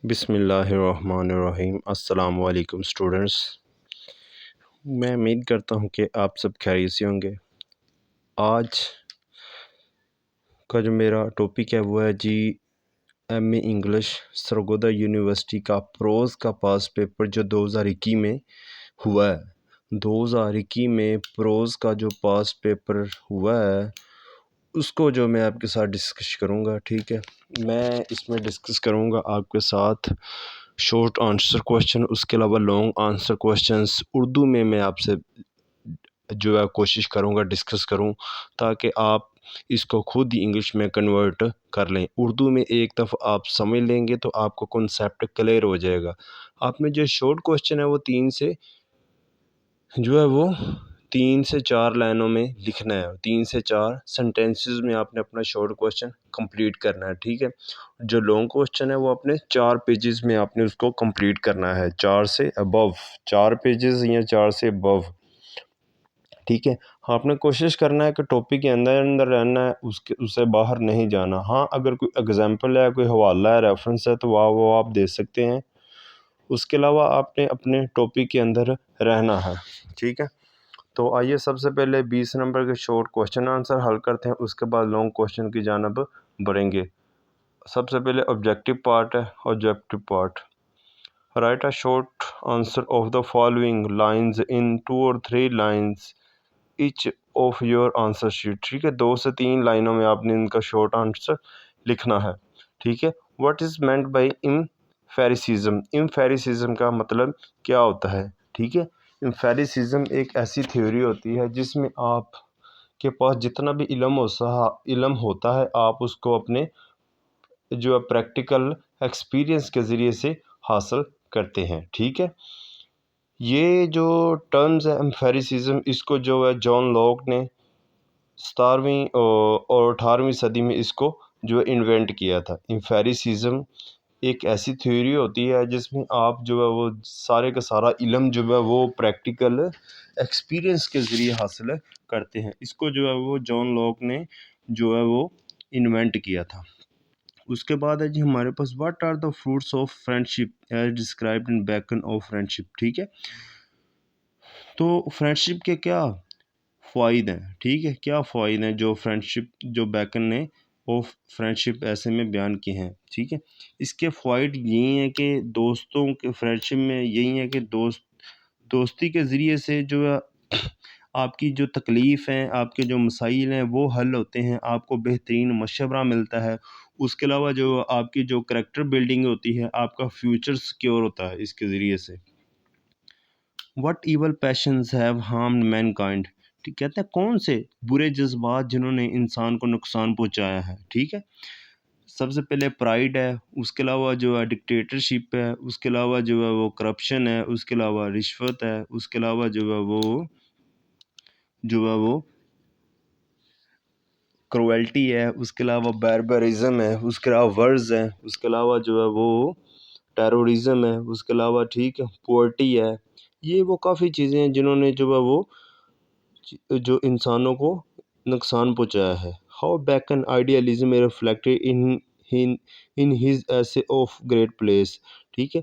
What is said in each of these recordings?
بسم اللہ الرحمن الرحیم۔ السلام علیکم اسٹوڈنٹس، میں امید کرتا ہوں کہ آپ سب خیریت سے ہوں گے۔ آج کا جو میرا ٹاپک ہے وہ ہے M A English Sargodha university کا پروز کا پاس پیپر جو 2021 میں ہوا ہے۔ 2021 میں پروز کا جو پاس پیپر ہوا ہے اس کو جو میں آپ کے ساتھ ڈسکس کروں گا، ٹھیک ہے۔ میں اس میں ڈسکس کروں گا آپ کے ساتھ شارٹ آنسر کوشچن، اس کے علاوہ لانگ آنسر کوشچنس اردو میں آپ سے جو ہے کوشش کروں گا ڈسکس کروں، تاکہ آپ اس کو خود ہی انگلش میں کنورٹ کر لیں۔ اردو میں ایک دفعہ آپ سمجھ لیں گے تو آپ کو کنسیپٹ کلیئر ہو جائے گا۔ آپ میں جو شارٹ کوشچن ہے وہ تین سے چار لائنوں میں لکھنا ہے، 3 سے 4 سنٹینسز میں آپ نے اپنا شارٹ کوشچن کمپلیٹ کرنا ہے، ٹھیک ہے۔ جو لانگ کوشچن ہے وہ اپنے 4 پیجز میں آپ نے اس کو کمپلیٹ کرنا ہے، 4 سے ابو، 4 پیجز یا 4 سے ابو، ٹھیک ہے۔ آپ نے کوشش کرنا ہے کہ ٹاپک کے اندر رہنا ہے، اسے باہر نہیں جانا۔ ہاں، اگر کوئی اگزامپل ہے، کوئی حوالہ ہے، ریفرنس ہے تو وہ آپ دے سکتے ہیں۔ اس کے علاوہ آپ نے اپنے ٹاپک کے اندر رہنا ہے، ٹھیک ہے۔ تو آئیے سب سے پہلے 20 نمبر کے شارٹ کوشچن آنسر حل کرتے ہیں، اس کے بعد لانگ کوشچن کی جانب بڑھیں گے۔ سب سے پہلے آبجیکٹیو پارٹ ہے۔ Objective part: right a short answer of the following lines in 2 or 3 lines each of your answer sheet, ٹھیک ہے۔ 2 سے 3 لائنوں میں آپ نے ان کا شارٹ آنسر لکھنا ہے، ٹھیک ہے۔ What is meant by empiricism? Empiricism کا مطلب کیا ہوتا ہے، ٹھیک ہے۔ امفیریسزم ایک ایسی تھیوری ہوتی ہے جس میں آپ کے پاس جتنا بھی علم ہوتا ہے آپ اس کو اپنے جو پریکٹیکل ایکسپیرینس کے ذریعے سے حاصل کرتے ہیں، ٹھیک ہے۔ یہ جو ٹرمز ہے امفیریسزم، اس کو جو ہے جان لاک نے 17ویں اور 18ویں صدی میں اس کو جو ہے انوینٹ کیا تھا۔ امفیریسزم ایک ایسی تھیوری ہوتی ہے جس میں آپ جو ہے وہ سارے کا سارا علم جو ہے وہ پریکٹیکل ایکسپیرینس کے ذریعے حاصل کرتے ہیں۔ اس کو جو ہے وہ جان لاک نے جو ہے وہ انوینٹ کیا تھا۔ اس کے بعد ہے ہمارے پاس what are the fruits of friendship as described in Bacon of friendship, ٹھیک ہے۔ تو فرینڈ شپ کے کیا فوائد ہیں، ٹھیک ہے، کیا فوائد ہیں جو بیکن نے آف فرینڈ شپ ایسے میں بیان کیے ہیں، ٹھیک ہے۔ اس کے فوائد یہی ہیں کہ دوستوں کے فرینڈ شپ میں یہی ہے کہ دوستی کے ذریعے سے جو ہے آپ کی جو تکلیف ہیں، آپ کے جو مسائل ہیں وہ حل ہوتے ہیں، آپ کو بہترین مشورہ ملتا ہے۔ اس کے علاوہ جو آپ کی جو کریکٹر بلڈنگ ہوتی ہے، آپ کا فیوچر سیکیور ہوتا ہے اس کے ذریعے سے۔ What evil passions have harmed mankind, ٹھیک، کہتے ہیں کون سے برے جذبات جنہوں نے انسان کو نقصان پہنچایا ہے، ٹھیک ہے۔ سب سے پہلے پرائڈ ہے، اس کے علاوہ جو ہے ڈکٹیٹرشپ ہے، اس کے علاوہ جو ہے وہ کرپشن ہے، اس کے علاوہ رشوت ہے، اس کے علاوہ جو ہے وہ کرویلٹی ہے، اس کے علاوہ باربرزم ہے، اس کے علاوہ ورز ہے، اس کے علاوہ جو ہے وہ ٹیرورزم ہے، اس کے علاوہ ٹھیک ہے پورٹی ہے۔ یہ وہ کافی چیزیں ہیں جنہوں نے جو ہے وہ جو انسانوں کو نقصان پہنچایا ہے۔ How Bacon idealism reflected in his essay of great place, ٹھیک ہے۔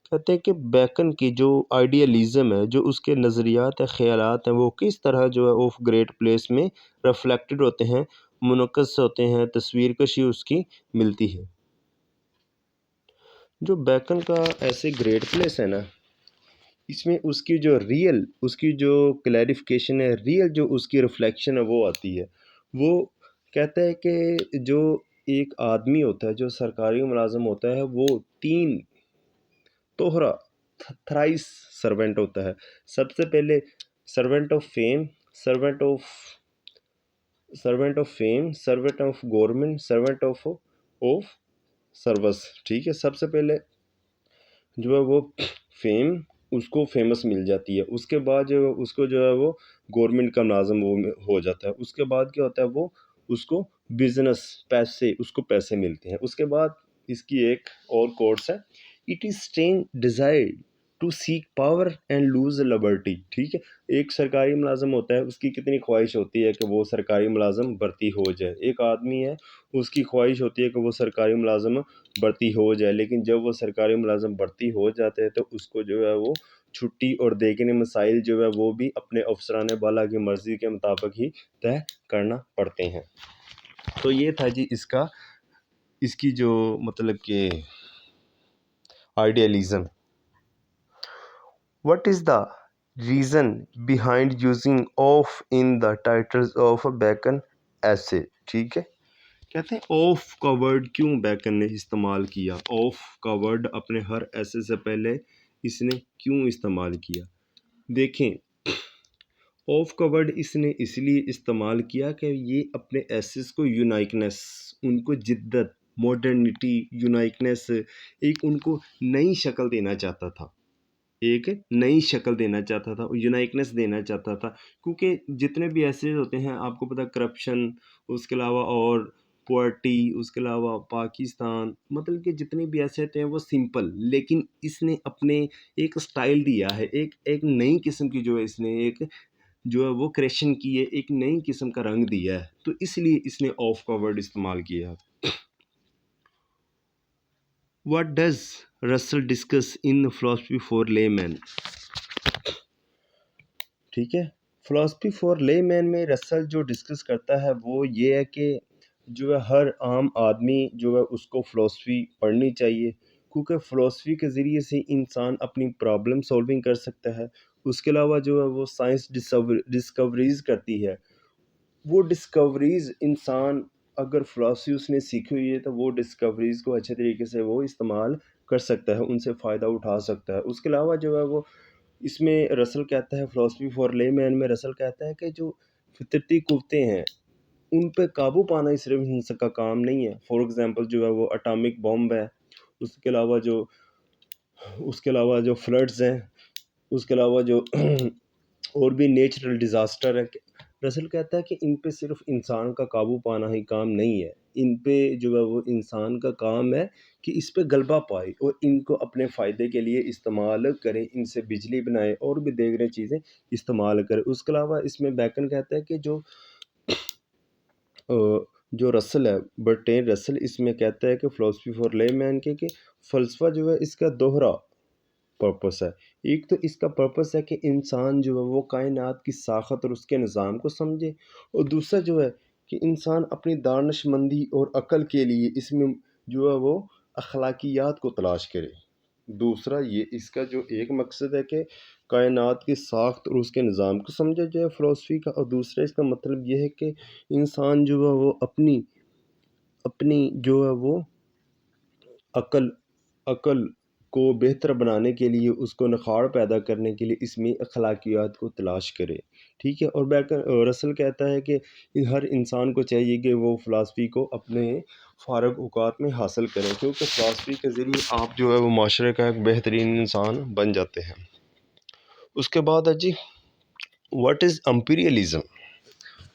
کہتے ہیں کہ بیکن کی جو آئیڈیالزم ہے، جو اس کے نظریات ہیں، خیالات ہیں، وہ کس طرح جو ہے آف گریٹ پلیس میں ریفلیکٹڈ ہوتے ہیں، منعکس ہوتے ہیں، تصویر کشی اس کی ملتی ہے۔ جو بیکن کا ایسے گریٹ پلیس ہے نا، اس میں اس کی جو کلیریفیکیشن ہے، جو اس کی ریفلیکشن ہے وہ آتی ہے۔ وہ کہتا ہے کہ جو ایک آدمی ہوتا ہے، جو سرکاری ملازم ہوتا ہے، وہ 3 تھرائس سرونٹ ہوتا ہے۔ سب سے پہلے servant of fame, servant of government, servant of service, ٹھیک ہے۔ سب سے پہلے جو ہے وہ فیم، اس کو فیمس مل جاتی ہے، اس کے بعد جو ہے اس کو جو ہے وہ گورنمنٹ کا ملازم وہ ہو جاتا ہے۔ اس کے بعد کیا ہوتا ہے، وہ اس کو بزنس پیسے ملتے ہیں۔ اس کے بعد اس کی ایک اور کورس ہے، it is strange desire to seek power and lose liberty. ٹھیک ہے, ایک سرکاری ملازم ہوتا ہے, اس کی کتنی خواہش ہوتی ہے کہ وہ سرکاری ملازم بھرتی ہو جائے. ایک آدمی ہے, اس کی خواہش ہوتی ہے کہ وہ سرکاری ملازم بھرتی ہو جائے, لیکن جب وہ سرکاری ملازم بھرتی ہو جاتے ہیں تو اس کو جو ہے وہ چھٹی اور دیکھنے مسائل جو ہے وہ بھی اپنے افسران بالا کی مرضی کے مطابق ہی طے کرنا پڑتے ہیں. تو یہ تھا جی اس کی جو مطلب کہ idealism. What is the reason behind using of in the titles of a Bacon essay? ٹھیک ہے, کہتے ہیں آف کا ورڈ کیوں بیکن نے استعمال کیا, آف کا ورڈ اپنے ہر ایسے سے پہلے اس نے کیوں استعمال کیا. دیکھیں, آف کا ورڈ اس نے اس لیے استعمال کیا کہ یہ اپنے ایسز کو یونائکنیس, ان کو جدت, ماڈرنٹی, یونائکنیس, ایک ان کو نئی شکل دینا چاہتا تھا, ایک نئی شکل دینا چاہتا تھا, یونائکنیس دینا چاہتا تھا. کیونکہ جتنے بھی ایسے ہوتے ہیں آپ کو پتہ, کرپشن, اس کے علاوہ اور پورٹی, اس کے علاوہ پاکستان, مطلب کہ جتنے بھی ایسے ہوتے ہیں وہ سمپل, لیکن اس نے اپنے ایک سٹائل دیا ہے, ایک نئی قسم کی جو ہے اس نے ایک جو ہے وہ کریشن کی ہے, ایک نئی قسم کا رنگ دیا ہے, تو اس لیے اس نے آف کا ورڈ استعمال کیا. What does Russell discuss in philosophy for laymen? ٹھیک ہے, فلاسفی فار لے مین میں رسل جو ڈسکس کرتا ہے وہ یہ ہے کہ جو ہے ہر عام آدمی جو ہے اس کو فلاسفی پڑھنی چاہیے, کیونکہ فلاسفی کے ذریعے سے انسان اپنی پرابلم سولونگ کر سکتا ہے. اس کے علاوہ جو ہے وہ سائنس ڈسکوریز کرتی ہے, وہ ڈسکوریز انسان اگر فلاسفی اس نے سیکھی ہوئی ہے تو وہ ڈسکوریز کو اچھے طریقے سے وہ استعمال کر سکتا ہے, ان سے فائدہ اٹھا سکتا ہے. اس کے علاوہ جو ہے وہ اس میں رسل کہتا ہے, فلاسفی فار لے مین میں رسل کہتا ہے کہ جو فطرتی قوتیں ہیں ان پہ قابو پانا ہی صرف انسان کا کام نہیں ہے. فار ایگزامپل جو ہے وہ اٹامک بمب ہے, اس کے علاوہ جو فلڈز ہیں, اس کے علاوہ جو اور بھی نیچرل ڈیزاسٹر ہے. رسل کہتا ہے کہ ان پہ صرف انسان کا قابو پانا ہی کام نہیں ہے, ان پہ جو ہے وہ انسان کا کام ہے کہ اس پہ غلبہ پائے اور ان کو اپنے فائدے کے لیے استعمال کرے, ان سے بجلی بنائے اور بھی دیگر چیزیں استعمال کرے. اس کے علاوہ اس میں بیکن کہتا ہے کہ جو رسل ہے, برٹین رسل, اس میں کہتا ہے کہ فلاسفی فار لے مین کہ فلسفہ جو ہے اس کا دوہرا پرپس ہے. ایک تو اس کا پرپس ہے کہ انسان جو ہے وہ کائنات کی ساخت اور اس کے نظام کو سمجھے, اور دوسرا جو ہے کہ انسان اپنی دانش مندی اور عقل کے لیے اس میں جو ہے وہ اخلاقیات کو تلاش کرے. دوسرا یہ اس کا جو ایک مقصد ہے کہ کائنات کی ساخت اور اس کے نظام کو سمجھا جائے فلاسفی کا, اور دوسرا اس کا مطلب یہ ہے کہ انسان جو ہے وہ اپنی جو ہے وہ عقل کو بہتر بنانے کے لیے, اس کو نخاڑ پیدا کرنے کے لیے اس میں اخلاقیات کو تلاش کرے. ٹھیک ہے, اور رسل کہتا ہے کہ ہر انسان کو چاہیے کہ وہ فلاسفی کو اپنے فارغ اوقات میں حاصل کریں, کیونکہ فلاسفی کے ذریعے آپ جو ہے وہ معاشرے کا ایک بہترین انسان بن جاتے ہیں. اس کے بعد ہے جی, what is imperialism?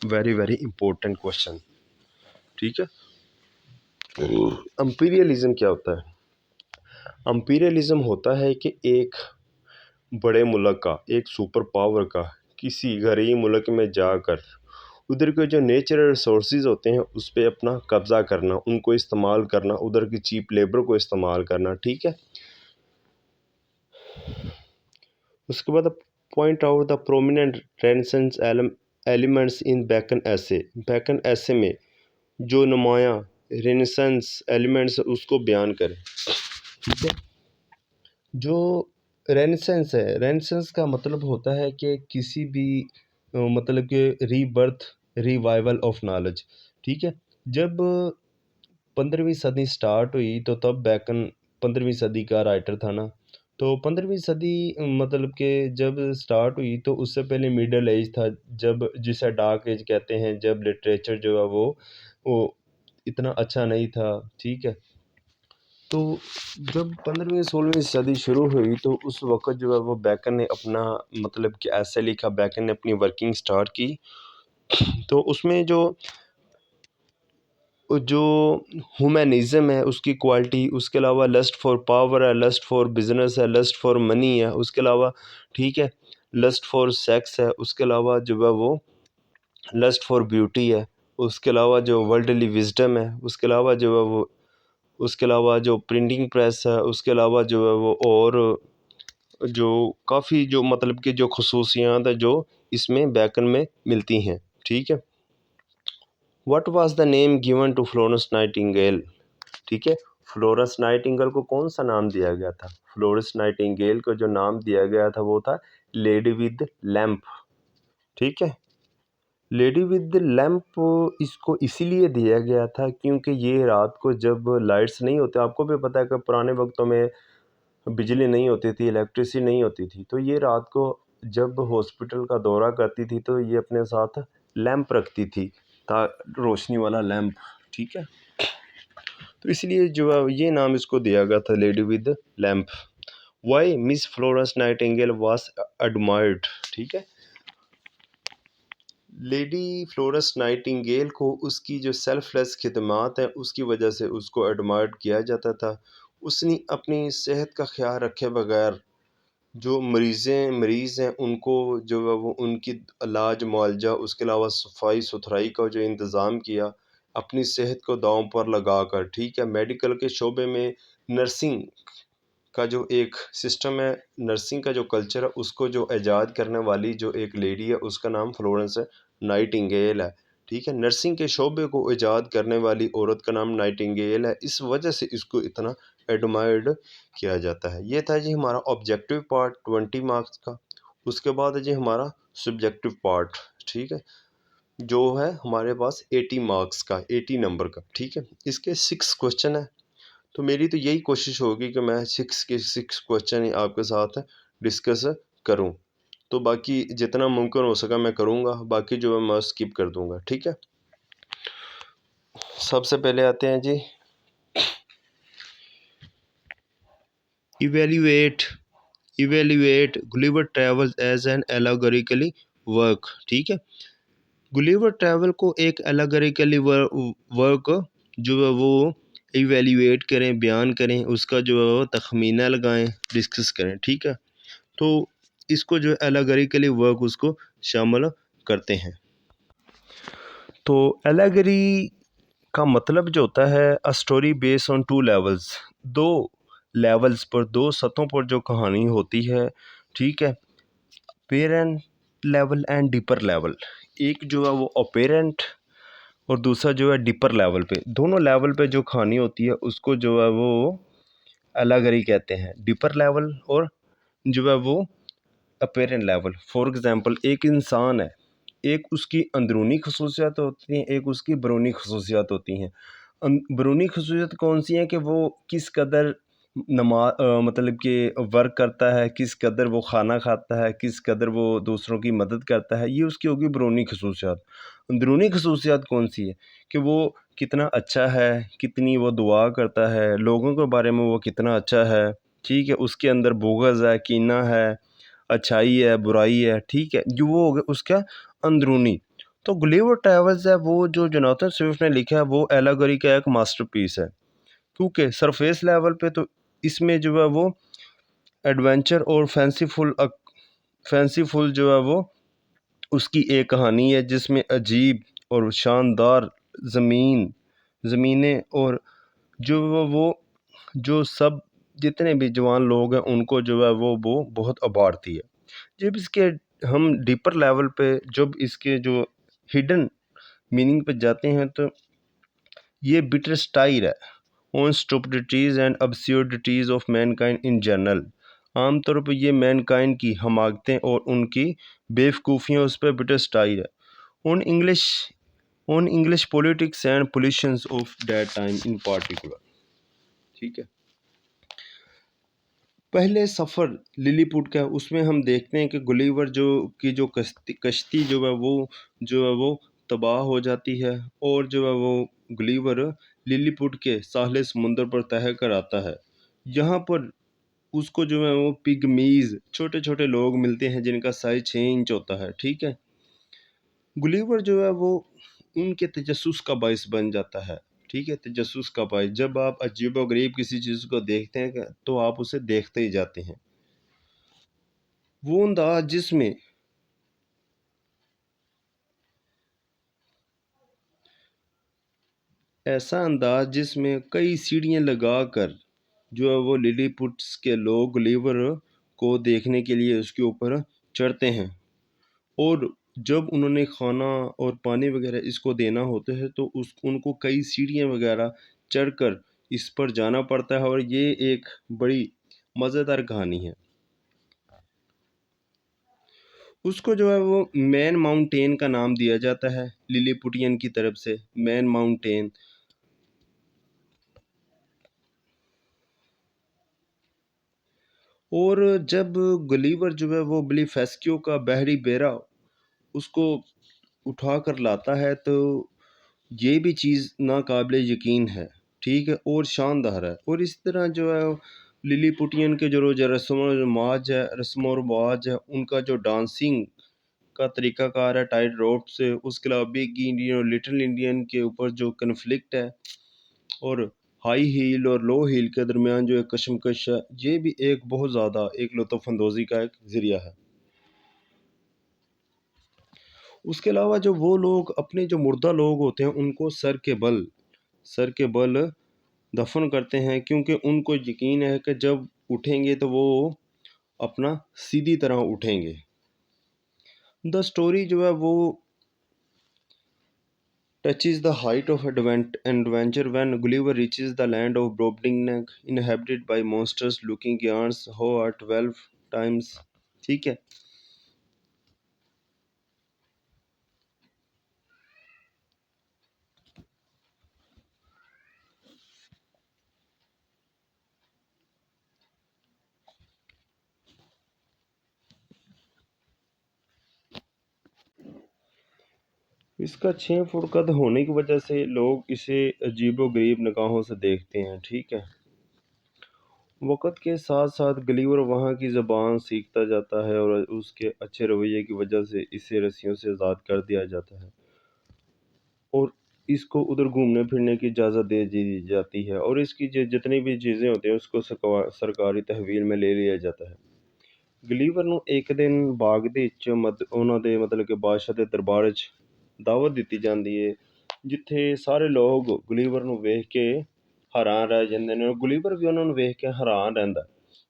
Very very important question. ٹھیک ہے, امپیریلزم کیا ہوتا ہے؟ امپیریلزم ہوتا ہے کہ ایک بڑے ملک کا, ایک سپر پاور کا کسی غریب ملک میں جا کر ادھر کے جو نیچرل ریسورسز ہوتے ہیں اس پہ اپنا قبضہ کرنا, ان کو استعمال کرنا, ادھر کی چیپ لیبر کو استعمال کرنا. ٹھیک ہے, اس کے بعد point out the prominent renaissance elements in Bacon essay. Bacon essay میں جو نمایاں رینیسنس ایلیمنٹس اس کو بیان کریں. ٹھیک ہے, جو رینیسنس ہے, رینیسنس کا مطلب ہوتا ہے کہ کسی بھی مطلب کہ ری برتھ, ریوائول آف نالج. ٹھیک ہے, جب 15ویں صدی سٹارٹ ہوئی تو تب بیکن 15ویں صدی کا رائٹر تھا نا, تو 15ویں صدی مطلب کہ جب سٹارٹ ہوئی تو اس سے پہلے مڈل ایج تھا, جسے ڈارک ایج کہتے ہیں, جب لٹریچر جو ہے وہ اتنا اچھا نہیں تھا. ٹھیک ہے, تو جب 15ویں 16ویں صدی شروع ہوئی تو اس وقت جو ہے وہ بیکن نے اپنا مطلب کہ ایسے لکھا, بیکن نے اپنی ورکنگ سٹارٹ کی. تو اس میں جو جو ہیومنزم ہے اس کی کوالٹی، اس کے علاوہ لسٹ فار پاور ہے، لسٹ فار بزنس ہے، لسٹ فار منی ہے، اس کے علاوہ ٹھیک ہے لسٹ فار سیکس ہے، اس کے علاوہ جو ہے وہ لسٹ فار بیوٹی ہے، اس کے علاوہ جو ورلڈلی وزڈم ہے، اس کے علاوہ جو ہے وہ اس کے علاوہ جو پرنٹنگ پریس ہے، اس کے علاوہ جو ہے وہ اور جو کافی جو مطلب کہ جو خصوصیات ہیں جو اس میں بیکن میں ملتی ہیں. ٹھیک ہے. What was the name given to Florence Nightingale? ٹھیک ہے. فلورنس نائٹنگیل کو کون سا نام دیا گیا تھا؟ فلورنس نائٹنگیل کو جو نام دیا گیا تھا وہ تھا لیڈی ود لیمپ. ٹھیک ہے. لیڈی ود لیمپ اس کو اسی لیے دیا گیا تھا کیونکہ یہ رات کو جب لائٹس نہیں ہوتے، آپ کو بھی پتہ ہے کہ پرانے وقتوں میں بجلی نہیں ہوتی تھی، الیکٹریسٹی نہیں ہوتی تھی، تو یہ رات کو جب ہاسپٹل کا دورہ کرتی تھی تو یہ اپنے ساتھ لیمپ رکھتی تھی، روشنی والا لیمپ. ٹھیک ہے. تو اس لیے جو ہے یہ نام اس کو دیا گیا تھا lady with lamp. Why Miss Florence Nightingale was admired? ٹھیک ہے. لیڈی فلورنس نائٹنگیل کو اس کی جو سیلف لیس خدمات ہیں اس کی وجہ سے اس کو ایڈمائرڈ کیا جاتا تھا. اس نے اپنی صحت کا خیال رکھے بغیر جو مریض ہیں ان کو جو ہے وہ ان کی علاج معالجہ، اس کے علاوہ صفائی ستھرائی کا جو انتظام کیا اپنی صحت کو داؤں پر لگا کر. ٹھیک ہے. میڈیکل کے شعبے میں نرسنگ کا جو ایک سسٹم ہے، نرسنگ کا جو کلچر ہے، اس کو جو ایجاد کرنے والی جو ایک لیڈی ہے اس کا نام فلورنس نائٹنگیل ہے. ٹھیک ہے. نرسنگ کے شعبے کو ایجاد کرنے والی عورت کا نام نائٹنگیل ہے، اس وجہ سے اس کو اتنا ایڈمائرڈ کیا جاتا ہے. یہ تھا جی ہمارا آبجیکٹیو پارٹ 20 مارکس کا. اس کے بعد ہے جی ہمارا سبجیکٹیو پارٹ. ٹھیک ہے. جو ہے ہمارے پاس 80 مارکس کا، 80 نمبر کا. ٹھیک ہے. اس کے 6 کوشچن ہیں، تو میری تو یہی کوشش ہوگی کہ میں 6 کوشچن آپ کے ساتھ ڈسکس کروں. تو باقی جتنا ممکن ہو سکا میں کروں گا، باقی جو ہے میں اسکپ کر دوں گا. ٹھیک ہے. سب سے پہلے آتے ہیں جی evaluate Gulliver travel as an allegorically work. ٹھیک ہے. گلیور ٹریول کو ایک الیگوریکلی ورک جو ہے وہ ایویلیویٹ کریں، بیان کریں، اس کا جو ہے وہ تخمینہ لگائیں، ڈسکس کریں. ٹھیک ہے. تو اس کو جو الیگوریکلی ورک اس کو شامل کرتے ہیں. تو الیگری کا مطلب جو ہوتا ہے اسٹوری بیس آن 2 لیولز، 2 لیولز پر، 2 سطحوں پر جو کہانی ہوتی ہے. ٹھیک ہے. Parent level and deeper level. ایک جو ہے وہ اپیرنٹ اور دوسرا جو ہے ڈیپر لیول پہ. دونوں لیول پہ جو کہانی ہوتی ہے اس کو جو ہے وہ الیگری کہتے ہیں، ڈیپر لیول اور جو ہے وہ اپیرنٹ لیول. فار ایگزامپل ایک انسان ہے، ایک اس کی اندرونی خصوصیات ہوتی ہیں، ایک اس کی بیرونی خصوصیات ہوتی ہیں. بیرونی خصوصیت کون سی ہیں کہ وہ کس قدر مطلب کہ ورک کرتا ہے، کس قدر وہ کھانا کھاتا ہے، کس قدر وہ دوسروں کی مدد کرتا ہے، یہ اس کی ہوگی بیرونی خصوصیات. اندرونی خصوصیات کون سی ہے کہ وہ کتنا اچھا ہے، کتنی وہ دعا کرتا ہے، لوگوں کے بارے میں وہ کتنا اچھا ہے. ٹھیک ہے. اس کے اندر بغض ہے، کینہ ہے، اچھائی ہے، برائی ہے. ٹھیک ہے. جو وہ ہو گیا اس کا اندرونی. تو گلیور ٹریولز ہے وہ جو جوناتھن سوئفٹ نے لکھا ہے وہ ایلیگوری کا ایک ماسٹر پیس ہے، کیونکہ سرفیس لیول پہ تو اس میں جو ہے وہ ایڈونچر اور فینسی فل جو ہے وہ اس کی ایک کہانی ہے جس میں عجیب اور شاندار زمینیں اور جو وہ جو سب جتنے بھی جوان لوگ ہیں ان کو جو ہے وہ بہت ابھارتی ہے. جب اس کے ہم ڈیپر لیول پہ جب اس کے جو ہڈن میننگ پہ جاتے ہیں تو یہ بٹر سٹائر ہے on stupidities and absurdities of mankind in general. عام طور پہ یہ مین کائنڈ کی حماقتیں اور ان کی بیوقوفیاں اس پہ بٹر سٹائر ہے. on English politics and politicians of that time in particular. ٹھیک ہے. پہلے سفر للی پوٹ کا اس میں ہم دیکھتے ہیں کہ گلیور جو کشتی جو ہے وہ تباہ ہو جاتی ہے اور جو ہے وہ گلیور للی پوٹ کے ساحل سمندر پر تہہ کر آتا ہے. یہاں پر اس کو جو ہے وہ پگمیز چھوٹے چھوٹے لوگ ملتے ہیں جن کا سائز 6 انچ ہوتا ہے. ٹھیک ہے. گلیور جو ہے وہ ان کے تجسس کا باعث بن جاتا ہے. ٹھیک ہے، تجسس کا باعث، جب آپ عجیب و غریب کسی چیز کو دیکھتے ہیں تو آپ اسے دیکھتے ہی جاتے ہیں۔ وہ انداز جس میں ایسا انداز جس میں کئی سیڑھیاں لگا کر جو ہے وہ للی پٹس کے لوگ گلیور کو دیکھنے کے لیے اس کے اوپر چڑھتے ہیں، اور جب انہوں نے کھانا اور پانی وغیرہ اس کو دینا ہوتا ہے تو ان کو کئی سیڑھیاں وغیرہ چڑھ کر اس پر جانا پڑتا ہے، اور یہ ایک بڑی مزیدار کہانی ہے۔ اس کو جو ہے وہ مین ماؤنٹین کا نام دیا جاتا ہے للی پٹین کی طرف سے، مین ماؤنٹین۔ اور جب گلیور جو ہے وہ بلی فیسکیو کا بحری بیڑا اس کو اٹھا کر لاتا ہے تو یہ بھی چیز ناقابل یقین ہے، ٹھیک ہے، اور شاندار ہے۔ اور اس طرح جو ہے للی پٹین کے جو رسم و رواج ہے ان کا جو ڈانسنگ کا طریقہ کار ہے ٹائٹ روپ سے، اس کے علاوہ بگ انڈین اور لٹل انڈین کے اوپر جو کنفلکٹ ہے، اور ہائی ہیل اور لو ہیل کے درمیان جو ایک کشمکش ہے، یہ بھی ایک بہت زیادہ ایک لطف اندوزی کا ایک ذریعہ ہے۔ اس کے علاوہ جو وہ لوگ اپنے جو مردہ لوگ ہوتے ہیں ان کو سر کے بل دفن کرتے ہیں، کیونکہ ان کو یقین ہے کہ جب اٹھیں گے تو وہ اپنا سیدھی طرح اٹھیں گے۔ دا سٹوری جو ہے وہ touches the height of adventure when Gulliver reaches the land of Brobdingnag, inhabited by monsters-looking giants who are 12 times. ٹھیک ہے، اس کا 6 فٹ قد ہونے کی وجہ سے لوگ اسے عجیب و غریب نگاہوں سے دیکھتے ہیں، ٹھیک ہے۔ وقت کے ساتھ ساتھ گلیور وہاں کی زبان سیکھتا جاتا ہے، اور اس کے اچھے رویے کی وجہ سے اسے رسیوں سے آزاد کر دیا جاتا ہے، اور اس کو ادھر گھومنے پھرنے کی اجازت دے دی جاتی ہے، اور اس کی جتنی بھی چیزیں ہوتی ہیں اس کو سرکاری تحویل میں لے لیا جاتا ہے۔ گلیور نو ایک دن باغ دے وچ ਉਹਨਾਂ ਦੇ مطلب کہ بادشاہ ਦੇ ਦਰਬਾਰ 'ਚ دعوت ਦਿੱਤੀ ਜਾਂਦੀ ہے، ਜਿੱਥੇ ਸਾਰੇ ਲੋਕ ਗਲੀਵਰ ਨੂੰ ਵੇਖ ਕੇ ਹੈਰਾਨ ਰਹਿ ਜਾਂਦੇ ਨੇ، اور ਗਲੀਵਰ ਵੀ ਉਹਨਾਂ ਨੂੰ ਵੇਖ ਕੇ ਹੈਰਾਨ ਰਹਿੰਦਾ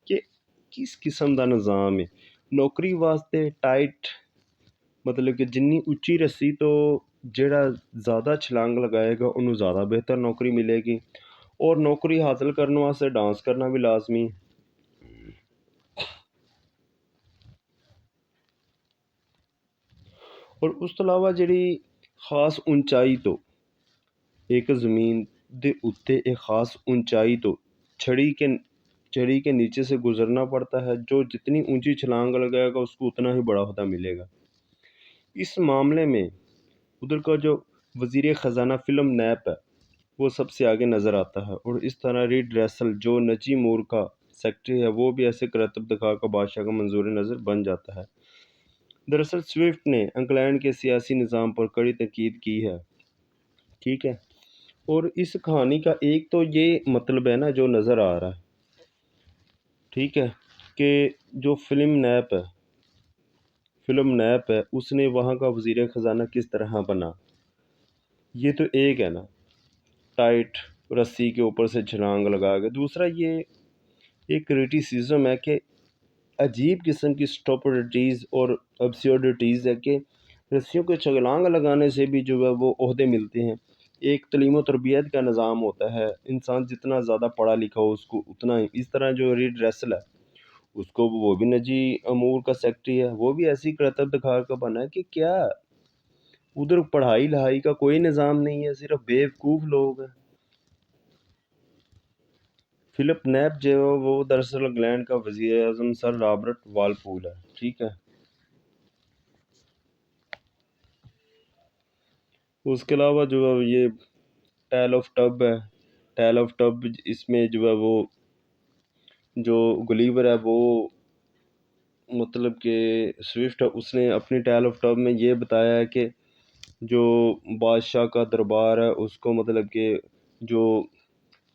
کہ ਕਿਸ ਕਿਸਮ ਦਾ ਨਿਜ਼ਾਮ ہے۔ ਨੌਕਰੀ ਵਾਸਤੇ ਟਾਈਟ ਮਤਲਬ ਕਿ ਜਿੰਨੀ ਉੱਚੀ ਰੱਸੀ ਤੋਂ ਜਿਹੜਾ ਜ਼ਿਆਦਾ ਛਲਾਂਗ ਲਗਾਏਗਾ ਉਹਨੂੰ ਜ਼ਿਆਦਾ ਬਿਹਤਰ ਨੌਕਰੀ ਮਿਲੇਗੀ، اور نوکری حاصل کرنے واسطے ڈانس کرنا بھی لازمی۔ اور اس ਤੋਂ ਇਲਾਵਾ ਜਿਹੜੀ ਖਾਸ ਉਚਾਈ ਤੋਂ ایک زمین دے اتے ایک خاص اونچائی تو چھڑی کے نیچے سے گزرنا پڑتا ہے، جو جتنی اونچی چھلانگ لگائے گا اس کو اتنا ہی بڑا عہدہ ملے گا۔ اس معاملے میں ادھر کا جو وزیر خزانہ فلم نیپ ہے وہ سب سے آگے نظر آتا ہے، اور اس طرح ریڈ ریسل جو نجی مور کا سیکٹری ہے وہ بھی ایسے کرتب دکھا کر بادشاہ کا منظور نظر بن جاتا ہے۔ دراصل سوئفٹ نے انگلینڈ کے سیاسی نظام پر کڑی تنقید کی ہے، ٹھیک ہے، اور اس کہانی کا ایک تو یہ مطلب ہے نا جو نظر آ رہا ہے، ٹھیک ہے، کہ جو فلم نیپ ہے اس نے وہاں کا وزیر خزانہ کس طرح بنا، یہ تو ایک ہے نا ٹائٹ رسی کے اوپر سے چھلانگ لگا کے۔ دوسرا یہ ایک کریٹیسزم ہے کہ عجیب قسم کی اسٹوپڈیٹیز اور ابسیورڈیٹیز ہے کہ رسیوں کے چھلانگ لگانے سے بھی جو ہے وہ عہدے ملتے ہیں۔ ایک تعلیم و تربیت کا نظام ہوتا ہے، انسان جتنا زیادہ پڑھا لکھا ہو اس کو اتنا ہی، اس طرح جو ریڈ ریسل ہے اس کو وہ بھی نجی امور کا سیکٹری ہے، وہ بھی ایسی کرتب دکھا کر بنا ہے کہ کیا ادھر پڑھائی لہائی کا کوئی نظام نہیں ہے، صرف بیوقوف لوگ ہیں۔ فلپ نیپ جو ہے وہ دراصل انگلینڈ کا وزیر اعظم سر رابرٹ والپول ہے، ٹھیک ہے۔ اس کے علاوہ جو ہے یہ ٹیل آف ٹب ہے، ٹیل آف ٹب اس میں جو ہے وہ جو گلیور ہے وہ مطلب کہ سوئفٹ ہے، اس نے اپنی ٹیل آف ٹب میں یہ بتایا ہے کہ جو بادشاہ کا دربار ہے اس کو مطلب کہ جو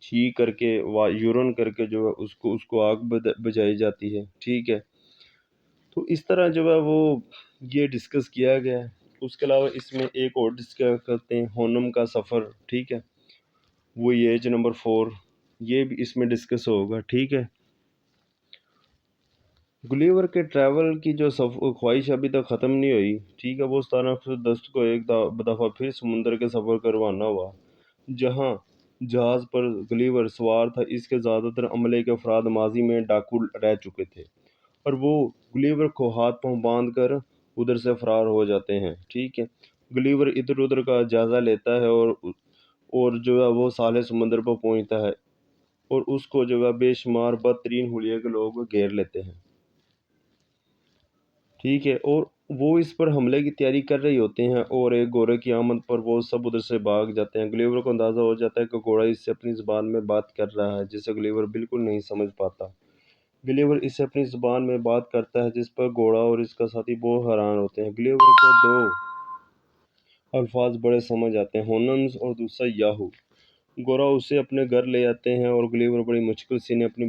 چھی کر کے یورن کر کے جو ہے اس کو آگ بجھائی جاتی ہے، ٹھیک ہے. تو اس طرح جو ہے وہ یہ ڈسکس کیا گیا ہے. اس کے علاوہ اس میں ایک اور ڈسکس کرتے ہیں ہونم کا سفر، ٹھیک ہے، وہ ایج نمبر 4، یہ بھی اس میں ڈسکس ہوگا، ٹھیک ہے. گلیور کے ٹریول کی جو خواہش ابھی تک ختم نہیں ہوئی، ٹھیک ہے، وہ 1710 کو ایک دفعہ پھر سمندر کے سفر کا روانہ ہوا، جہاں جہاز پر گلیور سوار تھا. اس کے زیادہ تر عملے کے افراد ماضی میں ڈاکو رہ چکے تھے، اور وہ گلیور کو ہاتھ پاؤں باندھ کر ادھر سے فرار ہو جاتے ہیں، ٹھیک ہے. گلیور ادھر ادھر کا جائزہ لیتا ہے اور جو ہے وہ ساحل سمندر پر پہنچتا ہے، اور اس کو جو ہے بے شمار بدترین حلیے کے لوگ گھیر لیتے ہیں، ٹھیک ہے. اور وہ اس پر حملے کی تیاری کر رہے ہوتے ہیں، اور ایک گھوڑے کی آمد پر وہ سب ادھر سے بھاگ جاتے ہیں. گلیور کو اندازہ ہو جاتا ہے کہ گھوڑا اس سے اپنی زبان میں بات کر رہا ہے، جسے گلیور بالکل نہیں سمجھ پاتا. گلیور اس سے اپنی زبان میں بات کرتا ہے، جس پر گھوڑا اور اس کا ساتھی بہت حیران ہوتے ہیں. گلیور کو دو الفاظ بڑے سمجھ آتے ہیں، ہوننز اور دوسرا یاہو. گورا اسے اپنے گھر لے آتے ہیں، اور گلیور بڑی مشکل سے انہیں اپنی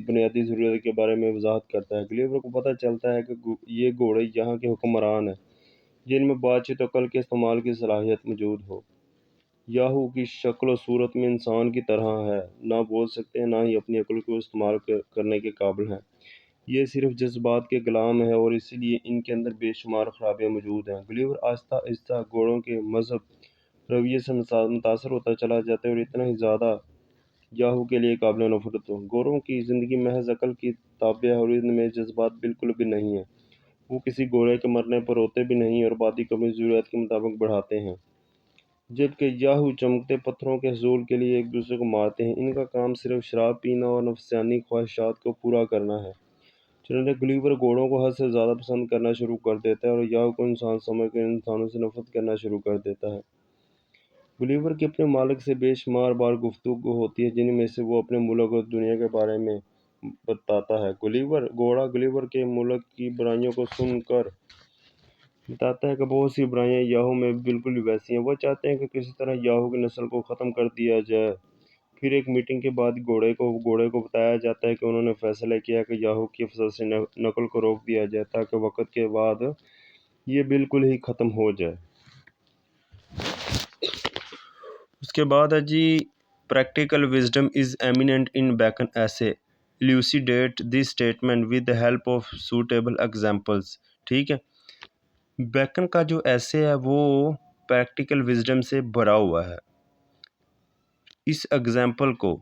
بنیادی ضرورت کے بارے میں وضاحت کرتا ہے. گلیور کو پتہ چلتا ہے کہ یہ گھوڑے یہاں کے حکمران ہیں، جن میں بات چیت و عقل کے استعمال کی صلاحیت موجود ہو. یاہو کی شکل و صورت میں انسان کی طرح ہے، نہ بول سکتے ہیں، نہ ہی اپنی عقل کو استعمال کرنے کے قابل ہیں. یہ صرف جذبات کے غلام ہیں، اور اسی لیے ان کے اندر بے شمار خرابیاں موجود ہیں. گلیور آہستہ آہستہ گھوڑوں کے مذہب رویے سے متاثر ہوتا چلا جاتا ہے، اور اتنا ہی زیادہ یاہو کے لیے قابل نفرت ہو. گوروں کی زندگی محض عقل کی تابع ہے، اور ان میں جذبات بالکل بھی نہیں ہیں. وہ کسی گھوڑے کے مرنے پر روتے بھی نہیں، اور بادی کو اپنی ضروریات کے مطابق بڑھاتے ہیں، جبکہ یاہو چمکتے پتھروں کے حصول کے لیے ایک دوسرے کو مارتے ہیں. ان کا کام صرف شراب پینا اور نفسانی خواہشات کو پورا کرنا ہے. چنانچہ گلیور گھوڑوں کو حد سے زیادہ پسند کرنا شروع کر دیتا ہے، اور یاہو کو انسان سمجھ کر انسانوں سے نفرت کرنا شروع کر دیتا ہے. گلیور کی اپنے مالک سے بے شمار بار گفتگو ہوتی ہے، جن میں سے وہ اپنے ملک اور دنیا کے بارے میں بتاتا ہے. گھوڑا گلیور کے ملک کی برائیوں کو سن کر بتاتا ہے کہ بہت سی برائیاں یاہو میں بالکل بھی ویسی ہیں. وہ چاہتے ہیں کہ کسی طرح یاہو کی نسل کو ختم کر دیا جائے. پھر ایک میٹنگ کے بعد گھوڑے کو بتایا جاتا ہے کہ انہوں نے فیصلہ کیا کہ یاہو کی فصل سے نقل کو روک دیا جائے، تاکہ وقت کے بعد یہ بالکل ہی ختم ہو جائے. اس کے بعد ہے جی practical wisdom is eminent in Bacon essay elucidate this statement with the help of suitable examples. ٹھیک ہے، بیکن کا جو ایسے ہے وہ پریکٹیکل وزڈم سے بھرا ہوا ہے. اس ایگزامپل کو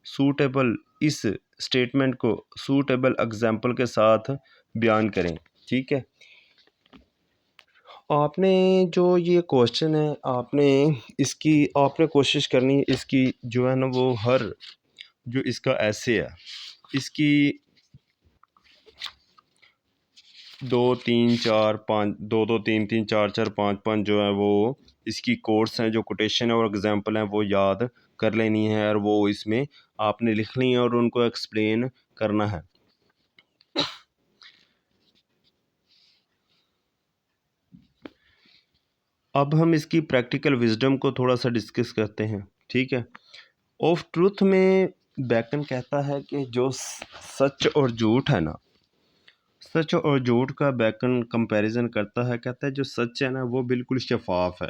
سوٹیبل اس اسٹیٹمنٹ کو سوٹیبل ایگزامپل کے ساتھ بیان کریں. ٹھیک ہے، آپ نے جو یہ کوشچن ہے آپ نے کوشش کرنی ہے اس کی جو ہے نا وہ ہر جو اس کا ایسے ہے اس کی 2 3 4 5 2 2 3 3 4 4 5 5 جو ہے وہ اس کی کوٹس ہیں، جو کوٹیشن ہے اور ایگزامپل ہیں وہ یاد کر لینی ہے، اور وہ اس میں آپ نے لکھنی ہے اور ان کو ایکسپلین کرنا ہے. اب ہم اس کی پریکٹیکل وزڈم کو تھوڑا سا ڈسکس کرتے ہیں. ٹھیک ہے، آف ٹروتھ میں بیکن کہتا ہے کہ جو سچ اور جھوٹ ہے نا، سچ اور جھوٹ کا بیکن کمپیریزن کرتا ہے. کہتا ہے جو سچ ہے نا وہ بالکل شفاف ہے،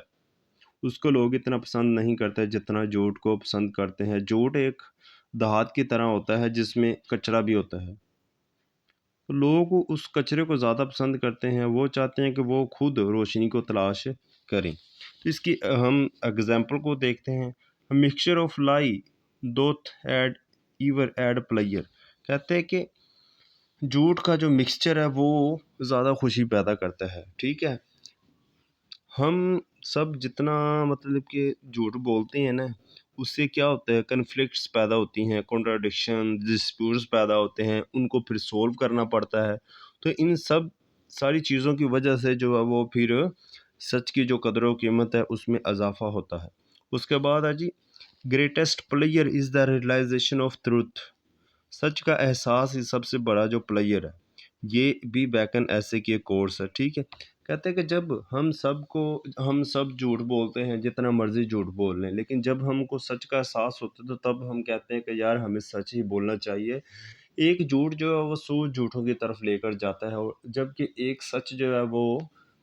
اس کو لوگ اتنا پسند نہیں کرتے جتنا جھوٹ کو پسند کرتے ہیں. جھوٹ ایک دھات کی طرح ہوتا ہے جس میں کچرا بھی ہوتا ہے، لوگ اس کچرے کو زیادہ پسند کرتے ہیں. وہ چاہتے ہیں کہ وہ خود روشنی کو تلاش کریں. تو اس کی ہم اگزامپل کو دیکھتے ہیں. Mixture of lie doth add ever add pleasure. کہتے ہیں کہ جھوٹ کا جو مکسچر ہے وہ زیادہ خوشی پیدا کرتا ہے. ٹھیک ہے، ہم سب جتنا مطلب کہ جھوٹ بولتے ہیں نا اس سے کیا ہوتا ہے، کنفلکٹس پیدا ہوتی ہیں، کنٹراڈکشن ڈسپیوٹس پیدا ہوتے ہیں، ان کو پھر سولو کرنا پڑتا ہے. تو ان سب ساری چیزوں کی وجہ سے جو ہے وہ پھر سچ کی جو قدر و قیمت ہے اس میں اضافہ ہوتا ہے. اس کے بعد ہے جی greatest player is the realisation of truth. سچ کا احساس ہی سب سے بڑا جو پلیئر ہے. یہ بھی بیکن ایسے کی ایک کورس ہے. ٹھیک ہے، کہتے ہیں کہ جب ہم سب جھوٹ بولتے ہیں، جتنا مرضی جھوٹ بول لیں، لیکن جب ہم کو سچ کا احساس ہوتا ہے تو تب ہم کہتے ہیں کہ یار ہمیں سچ ہی بولنا چاہیے۔ ایک جھوٹ جو ہے وہ 100 جھوٹوں کی طرف لے کر جاتا ہے، اور جبکہ ایک سچ جو ہے وہ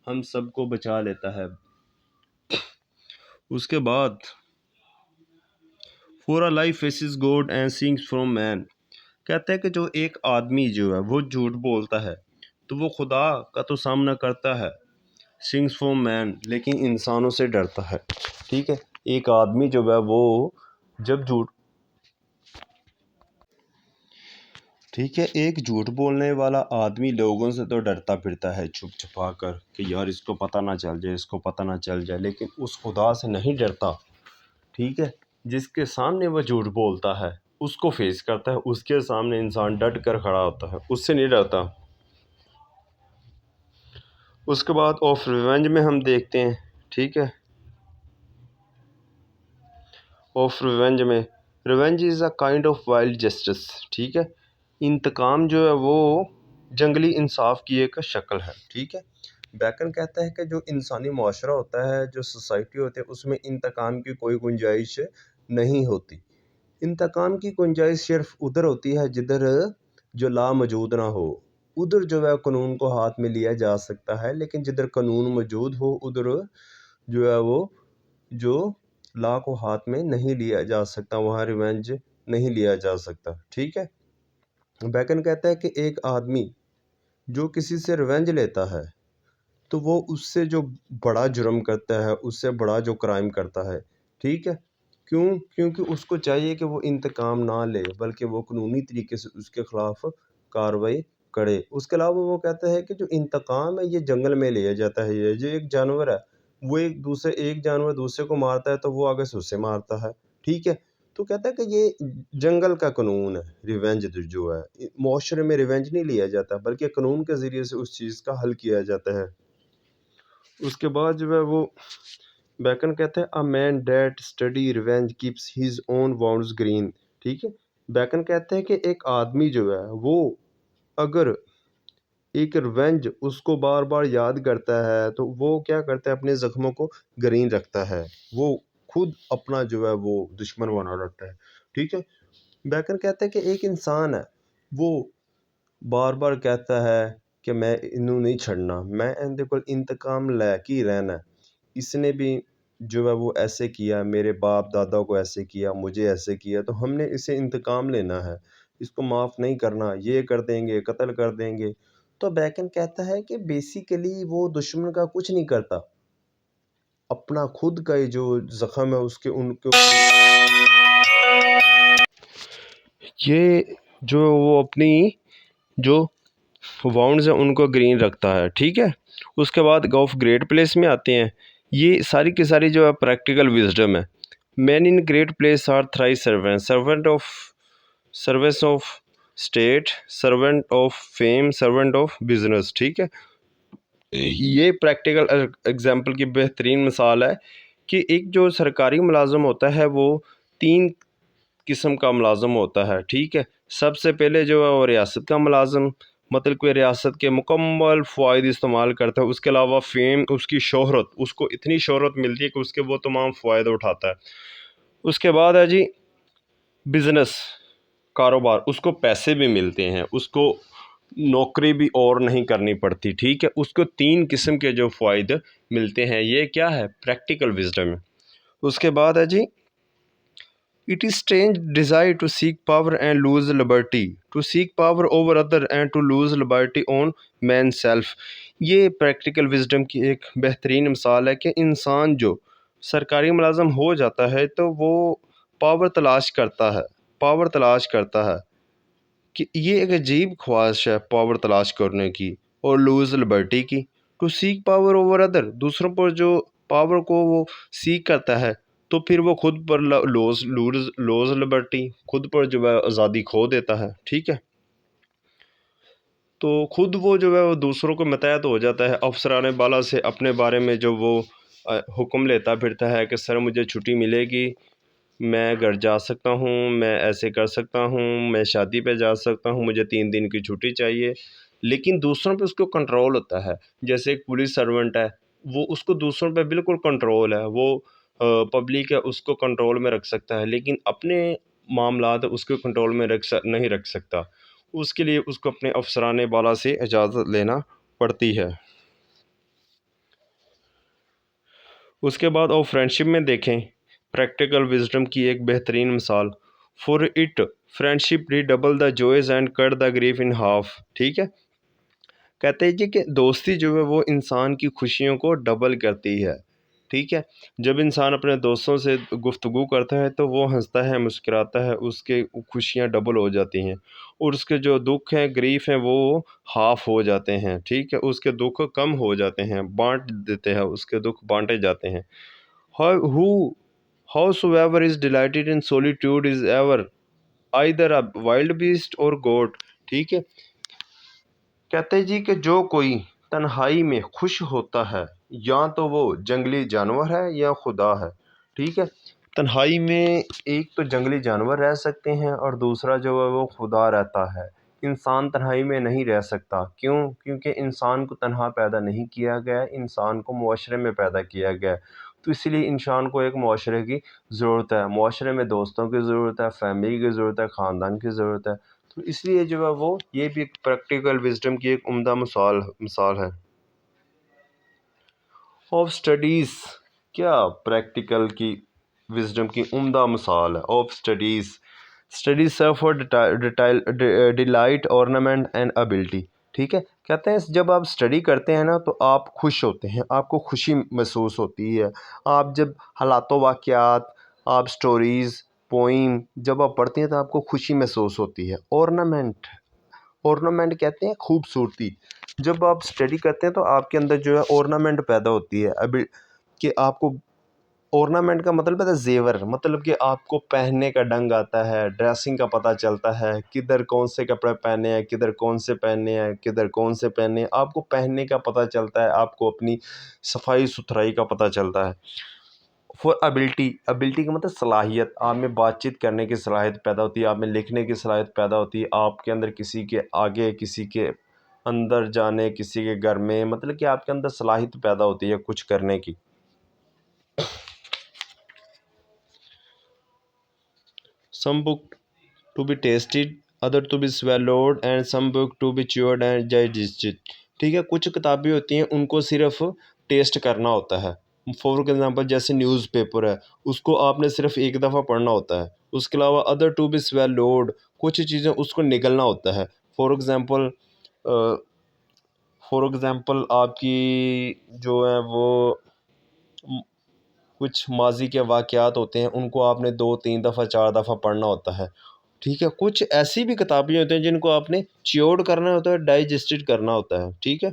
ہم سب کو بچا لیتا ہے۔ اس کے بعد For a life faces God and sings from man، کہتا ہے کہ جو ایک آدمی جو ہے وہ جھوٹ بولتا ہے تو وہ خدا کا تو سامنا کرتا ہے، سنگس فروم مین، لیکن انسانوں سے ڈرتا ہے۔ ٹھیک ہے، ایک آدمی جو ہے وہ جب جھوٹ ٹھیک ہے ایک جھوٹ بولنے والا آدمی لوگوں سے تو ڈرتا پھرتا ہے چھپ چھپا کر کہ یار اس کو پتہ نہ چل جائے، اس کو پتہ نہ چل جائے، لیکن اس خدا سے نہیں ڈرتا۔ ٹھیک ہے، جس کے سامنے وہ جھوٹ بولتا ہے اس کو فیس کرتا ہے، اس کے سامنے انسان ڈٹ کر کھڑا ہوتا ہے، اس سے نہیں ڈرتا۔ اس کے بعد آف ریونج میں ہم دیکھتے ہیں، ٹھیک ہے، آف ریونج میں revenge is a kind of wild justice, ٹھیک ہے، انتقام جو ہے وہ جنگلی انصاف کی ایک شکل ہے۔ ٹھیک ہے، بیکن کہتا ہے کہ جو انسانی معاشرہ ہوتا ہے، جو سوسائٹی ہوتی ہے، اس میں انتقام کی کوئی گنجائش نہیں ہوتی۔ انتقام کی گنجائش صرف ادھر ہوتی ہے جدھر جو لا موجود نہ ہو، ادھر جو ہے قانون کو ہاتھ میں لیا جا سکتا ہے، لیکن جدھر قانون موجود ہو ادھر جو ہے وہ جو لا کو ہاتھ میں نہیں لیا جا سکتا، وہاں ریونج نہیں لیا جا سکتا۔ ٹھیک ہے، بیکن کہتا ہے کہ ایک آدمی جو کسی سے ریونج لیتا ہے تو وہ اس سے جو بڑا جرم کرتا ہے، اس سے بڑا جو کرائم کرتا ہے۔ ٹھیک ہے، کیونکہ اس کو چاہیے کہ وہ انتقام نہ لے بلکہ وہ قانونی طریقے سے اس کے خلاف کارروائی کرے۔ اس کے علاوہ وہ کہتا ہے کہ جو انتقام ہے یہ جنگل میں لیا جاتا ہے، یہ جو ایک جانور ہے وہ ایک جانور دوسرے کو مارتا ہے تو وہ آگے سے اسے مارتا ہے۔ ٹھیک ہے، تو کہتا ہے کہ یہ جنگل کا قانون ہے۔ ریونج جو ہے معاشرے میں ریونج نہیں لیا جاتا بلکہ قانون کے ذریعے سے اس چیز کا حل کیا جاتا ہے۔ اس کے بعد جو ہے وہ بیکن کہتے ہیں a man that study revenge keeps his own wounds green، ٹھیک ہے، بیکن کہتے ہیں کہ ایک آدمی جو ہے وہ اگر ایک ریونج اس کو بار بار یاد کرتا ہے تو وہ کیا کرتا ہے، اپنے زخموں کو گرین رکھتا ہے، وہ خود اپنا جو ہے وہ دشمن بنا رکھتا ہے۔ ٹھیک ہے، بیکن کہتا ہے کہ ایک انسان ہے وہ بار بار کہتا ہے کہ میں انہوں نہیں چھڑنا، میں اندے کو انتقام لے کے رہنا، اس نے بھی جو ہے وہ ایسے کیا، میرے باپ دادا کو ایسے کیا، مجھے ایسے کیا، تو ہم نے اسے انتقام لینا ہے، اس کو معاف نہیں کرنا، یہ کر دیں گے، قتل کر دیں گے۔ تو بیکن کہتا ہے کہ بیسیکلی وہ دشمن کا کچھ نہیں کرتا، اپنا خود کا جو زخم ہے اس کے ان کو یہ جو وہ اپنی جو واؤنڈز ہیں ان کو گرین رکھتا ہے۔ ٹھیک ہے، اس کے بعد آف گریٹ پلیس میں آتے ہیں، یہ ساری کی ساری جو ہے پریکٹیکل وزڈم ہے۔ Men in great place are thrice servant, servant of service of state, servant of fame, servant of business. ٹھیک ہے، یہ پریکٹیکل ایگزامپل کی بہترین مثال ہے کہ ایک جو سرکاری ملازم ہوتا ہے وہ 3 قسم کا ملازم ہوتا ہے۔ ٹھیک ہے، سب سے پہلے جو ہے وہ ریاست کا ملازم، مطلب کہ ریاست کے مکمل فوائد استعمال کرتا ہے، اس کے علاوہ فیم، اس کی شہرت، اس کو اتنی شہرت ملتی ہے کہ اس کے وہ تمام فوائد اٹھاتا ہے۔ اس کے بعد ہے جی بزنس، کاروبار، اس کو پیسے بھی ملتے ہیں، اس کو نوکری بھی اور نہیں کرنی پڑتی۔ ٹھیک ہے، اس کو 3 قسم کے جو فوائد ملتے ہیں، یہ کیا ہے، پریکٹیکل وزڈم ہے۔ اس کے بعد ہے جی It is strange desire to seek power and lose liberty, to seek power over other and to lose liberty on man's self۔ یہ پریکٹیکل وزڈم کی ایک بہترین مثال ہے کہ انسان جو سرکاری ملازم ہو جاتا ہے تو وہ پاور تلاش کرتا ہے کہ یہ ایک عجیب خواہش ہے پاور تلاش کرنے کی، اور لوز لبرٹی کی، to seek power over other, دوسروں پر جو پاور کو وہ سیک کرتا ہے تو پھر وہ خود پر لوز لبرٹی، خود پر جو ہے آزادی کھو دیتا ہے۔ ٹھیک ہے، تو خود وہ جو ہے وہ دوسروں کو متحد ہو جاتا ہے، افسران بالا سے اپنے بارے میں جو وہ حکم لیتا پھرتا ہے کہ سر مجھے چھٹی ملے گی، میں گھر جا سکتا ہوں، میں ایسے کر سکتا ہوں، میں شادی پہ جا سکتا ہوں، مجھے 3 دن کی چھٹی چاہیے۔ لیکن دوسروں پہ اس کو کنٹرول ہوتا ہے. جیسے ایک پولیس سرونٹ ہے، وہ اس کو دوسروں پہ بالکل کنٹرول ہے، وہ پبلک ہے اس کو کنٹرول میں رکھ سکتا ہے، لیکن اپنے معاملات اس کو کنٹرول میں نہیں رکھ سکتا. اس کے لیے اس کو اپنے افسران بالا سے اجازت لینا پڑتی ہے. اس کے بعد اور فرینڈشپ میں دیکھیں پریکٹیکل وزڈم کی ایک بہترین مثال. For it friendship redouble the joys and cut the grief in half. ٹھیک ہے، کہتے ہیں جی کہ دوستی جو ہے وہ انسان کی خوشیوں کو ڈبل کرتی ہے. ٹھیک ہے، جب انسان اپنے دوستوں سے گفتگو کرتا ہے تو وہ ہنستا ہے، مسکراتا ہے، اس کے خوشیاں ڈبل ہو جاتی ہیں، اور اس کے جو دکھ ہیں، گریف ہیں، وہ ہاف ہو جاتے ہیں. ٹھیک ہے، اس کے دکھ کم ہو جاتے ہیں، بانٹ دیتے ہیں، اس کے دکھ بانٹے جاتے ہیں. Howsoever is delighted in solitude is ever either a wild beast or goat. ٹھیک ہے، کہتے جی کہ جو کوئی تنہائی میں خوش ہوتا ہے یا تو وہ جنگلی جانور ہے یا خدا ہے. ٹھیک ہے، تنہائی میں ایک تو جنگلی جانور رہ سکتے ہیں اور دوسرا جو ہے وہ خدا رہتا ہے. انسان تنہائی میں نہیں رہ سکتا. کیوں؟ کیونکہ انسان کو تنہا پیدا نہیں کیا گیا، انسان کو معاشرے میں پیدا کیا گیا. تو اسی لیے انسان کو ایک معاشرے کی ضرورت ہے. معاشرے میں دوستوں کی ضرورت ہے، فیملی کی ضرورت ہے، خاندان کی ضرورت ہے. تو اس لیے جو ہے وہ یہ بھی پریکٹیکل وزڈم کی ایک عمدہ مثال ہے. آف اسٹڈیز، کیا پریکٹیکل کی وزڈم کی عمدہ مثال ہے. Of studies serve for delight ornament and ability. ٹھیک ہے، کہتے ہیں جب آپ اسٹڈی کرتے ہیں نا تو آپ خوش ہوتے ہیں، آپ کو خوشی محسوس ہوتی ہے. آپ جب حالات و واقعات، آپ اسٹوریز، پوئم جب آپ پڑھتے ہیں تو آپ کو خوشی محسوس ہوتی ہے. اورنامنٹ کہتے ہیں خوبصورتی. جب آپ اسٹڈی کرتے ہیں تو آپ کے اندر جو ہے اورنامنٹ پیدا ہوتی ہے. ابھی کہ آپ کو اورنامنٹ کا مطلب ہے زیور، مطلب کہ آپ کو پہننے کا ڈنگ آتا ہے، ڈریسنگ کا پتہ چلتا ہے، کدھر کون سے کپڑے پہنے ہیں، کدھر کون سے پہنے ہیں، کدھر کون سے پہنے ہیں. آپ کو پہننے کا پتہ چلتا ہے، آپ کو اپنی صفائی ستھرائی کا پتہ چلتا ہے. فور ابلٹی کا مطلب صلاحیت. آپ میں بات چیت کرنے کی صلاحیت پیدا ہوتی ہے، آپ میں لکھنے کی صلاحیت پیدا ہوتی ہے، آپ کے اندر کسی کے آگے، کسی کے اندر جانے، کسی کے گھر میں، مطلب کہ آپ کے اندر صلاحیت پیدا ہوتی ہے کچھ کرنے کی. Some book to be tasted, other to be swallowed and some book to be chewed and digested. ٹھیک ہے، کچھ کتابیں ہوتی ہیں ان کو صرف ٹیسٹ کرنا ہوتا ہے. فور ایگزامپل جیسے نیوز پیپر ہے، اس کو آپ نے صرف ایک دفعہ پڑھنا ہوتا ہے. اس کے علاوہ ادر ٹو بی swallowed، کچھ چیزیں اس کو نگلنا ہوتا ہے. فور ایگزامپل آپ کی جو ہے وہ کچھ ماضی کے واقعات ہوتے ہیں، ان کو آپ نے 2 3 دفعہ 4 دفعہ پڑھنا ہوتا ہے. ٹھیک ہے، کچھ ایسی بھی کتابیں ہوتی ہیں جن کو آپ نے چیوڈ کرنا ہوتا ہے، ڈائجسٹڈ کرنا ہوتا ہے. ٹھیک ہے،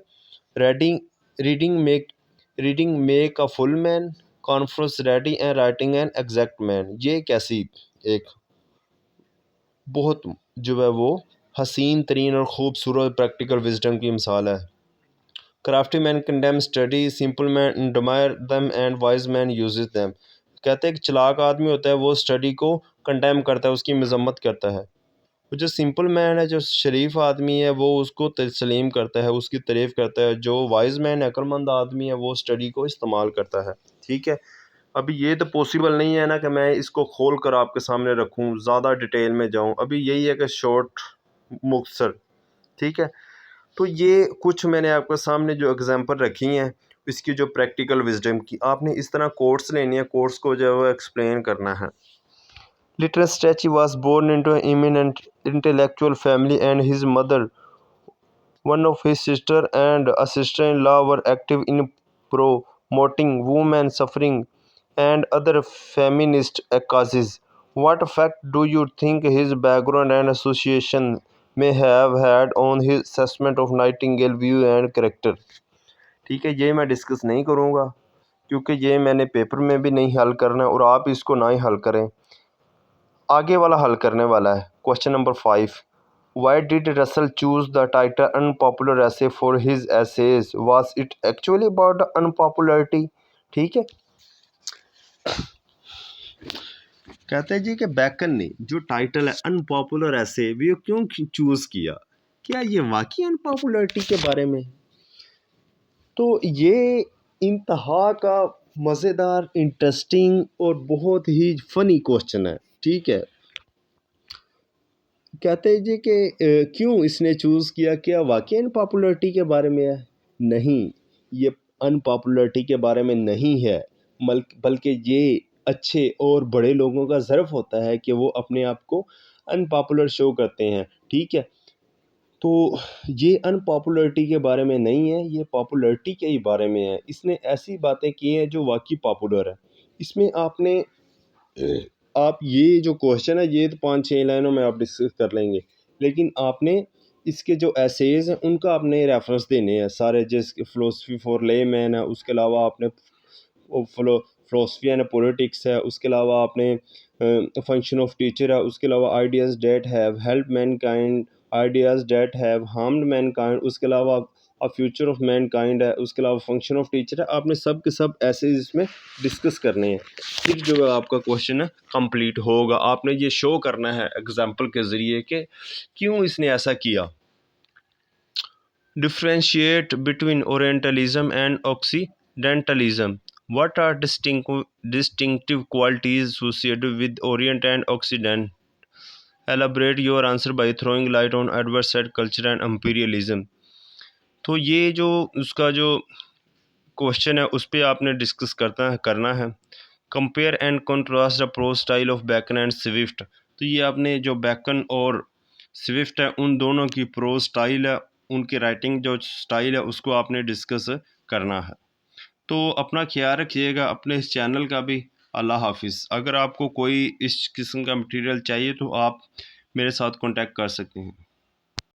reading make a full man, conference reading and writing an exact man. یہ کیسی ایک بہت جو ہے وہ حسین ترین اور خوبصورت پریکٹیکل وزڈم کی مثال ہے. Crafty men condemn study, simple men admire them and wise men uses them. کہتے ہیں کہ چلاک آدمی ہوتا ہے وہ اسٹڈی کو کنڈیم کرتا ہے، اس کی مذمت کرتا ہے. جو سمپل مین ہے، جو شریف آدمی ہے، وہ اس کو تسلیم کرتا ہے، اس کی تعریف کرتا ہے. جو وائز مین عقل مند آدمی ہے وہ اسٹڈی کو استعمال کرتا ہے. ٹھیک ہے، ابھی یہ تو پاسبل نہیں ہے نا کہ میں اس کو کھول کر آپ کے سامنے رکھوں، زیادہ ڈیٹیل میں جاؤں. ابھی یہی ہے کہ شارٹ، مختصر. ٹھیک ہے، تو یہ کچھ میں نے آپ کے سامنے جو اگزامپل رکھی ہیں اس کی جو پریکٹیکل وزڈم کی، آپ نے اس طرح کوٹس لینی ہے، کوٹس کو جو ہے وہ ایکسپلین کرنا ہے. Lytton Strachey was born into an eminent intellectual family and his mother, one of his sister and a sister-in-law were active in promoting women's suffering and other feminist causes. What effect do you think his background and association may have had on his assessment of Nightingale view and character? ٹھیک ہے، یہ میں discuss نہیں کروں گا کیونکہ یہ میں نے پیپر میں بھی نہیں حل کرنا اور آپ اس کو نہ ہی حل کریں. آگے والا حل کرنے والا ہے. Question number 5. Why did Russell choose the title unpopular essay for his essays? Was it actually about the unpopularity? ٹھیک ہے، کہتے ہیں جی کہ بیکن نے جو ٹائٹل ہے unpopular essay وہ کیوں چوز کیا. کیا یہ واقعی انپاپولرٹی کے بارے میں؟ تو یہ انتہا کا مزیدار، انٹرسٹنگ اور بہت ہی فنی کوشچن ہے، ٹھیک ہے۔ کہتے ہیں جی کہ کیوں اس نے چوز کیا، کیا واقعی انپاپولرٹی کے بارے میں ہے؟ نہیں، یہ انپاپولرٹی کے بارے میں نہیں ہے، بلکہ یہ اچھے اور بڑے لوگوں کا ظرف ہوتا ہے کہ وہ اپنے آپ کو انپاپولر شو کرتے ہیں، ٹھیک ہے۔ تو یہ انپاپولرٹی کے بارے میں نہیں ہے، یہ پاپولرٹی کے ہی بارے میں ہے۔ اس نے ایسی باتیں کی ہیں جو واقعی پاپولر ہے۔ اس میں آپ یہ جو کوشچن ہے یہ تو 5-6 لائنوں میں آپ ڈسکس کر لیں گے، لیکن آپ نے اس کے جو ایسیز ہیں ان کا آپ نے ریفرنس دینے ہیں سارے، جس فلاسفی فار لے مین ہے، اس کے علاوہ آپ نے فلاسفی اینڈ پولیٹکس ہے، اس کے علاوہ آپ نے فنکشن آف ٹیچر ہے، اس کے علاوہ ideas that have help mankind, ideas that have harmed mankind, اس کے علاوہ فیوچر آف مین کائنڈ ہے، اس کے علاوہ فنکشن آف ٹیچر ہے۔ آپ نے سب کے سب ایسے اس میں ڈسکس کرنے ہیں، پھر جو آپ کا کوشچن ہے کمپلیٹ ہوگا۔ آپ نے یہ شو کرنا ہے ایگزامپل کے ذریعے کہ کیوں اس نے ایسا کیا۔ Differentiate between orientalism and occidentalism, what are distinctive qualities associated with Orient and Occident? Elaborate your answer by throwing light on adverse side culture and imperialism. تو یہ جو اس کا جو کوشچن ہے اس پہ آپ نے ڈسکس کرنا ہے۔ Compare and contrast the prose style of Bacon and Swift, تو یہ آپ نے جو بیکن اور سوفٹ ہے ان دونوں کی پروز اسٹائل ہے، ان کی رائٹنگ جو اسٹائل ہے اس کو آپ نے ڈسکس کرنا ہے۔ تو اپنا خیال رکھیے گا، اپنے اس چینل کا بھی۔ اللہ حافظ۔ اگر آپ کو کوئی اس قسم کا مٹیریل چاہیے تو آپ میرے ساتھ کانٹیکٹ کر سکتے ہیں۔